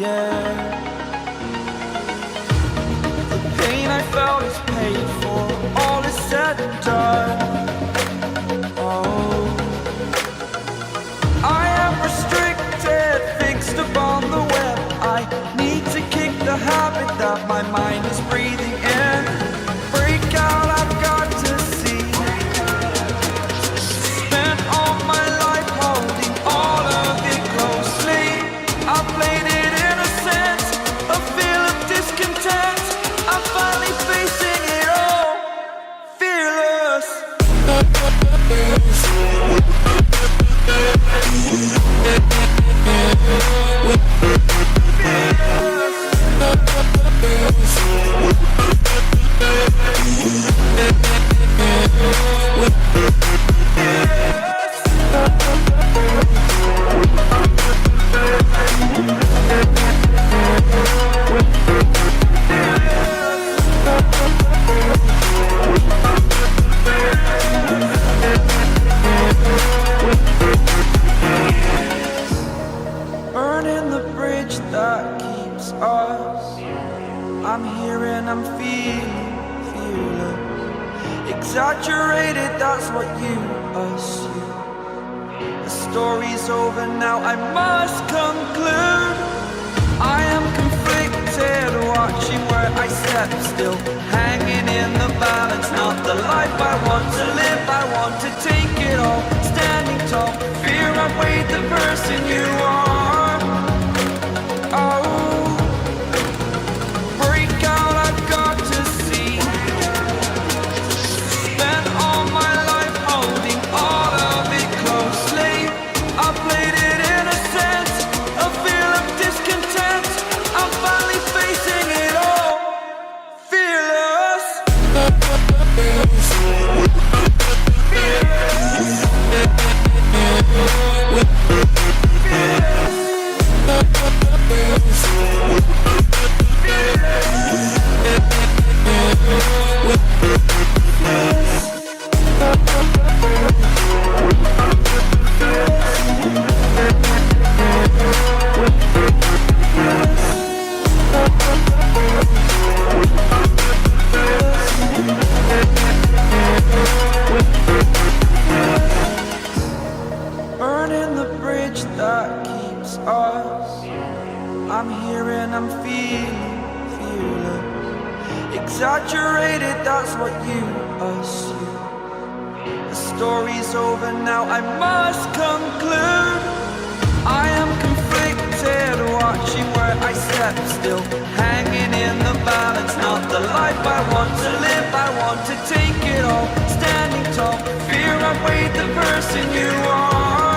yeah. The pain I felt is paid for, all is said and done. Oh, I am restricted, fixed upon the web. I need to kick the habit that my mind is breathing in. Break out, I've got to see. Spent all my life holding all of it closely. I played it innocent, a feel of discontent. I'm finally facing it all, fearless. Burning the bridge that keeps us. I'm here and I'm feeling fearless. Exaggerated, that's what you assume. The story's over now, I must conclude. I am conflicted, watching where I step still, hanging in the balance. Not the life I want to live, I want to take it all. Standing tall, fear I've weighed the person you are. Oh, break out, I've got to see. Spent all my life holding all of it closely. I played it innocent, a feel of discontent. I'm finally facing it all, fearless. Burning the bridge that keeps us. I'm here and I'm feeling fearless. Exaggerated, that's what you assume. The story's over now, I must conclude. I am conflicted, watching where I step still, hanging in the balance. Not the life I want to live, I want to take it all. Standing tall, fear I've weighed the person you are.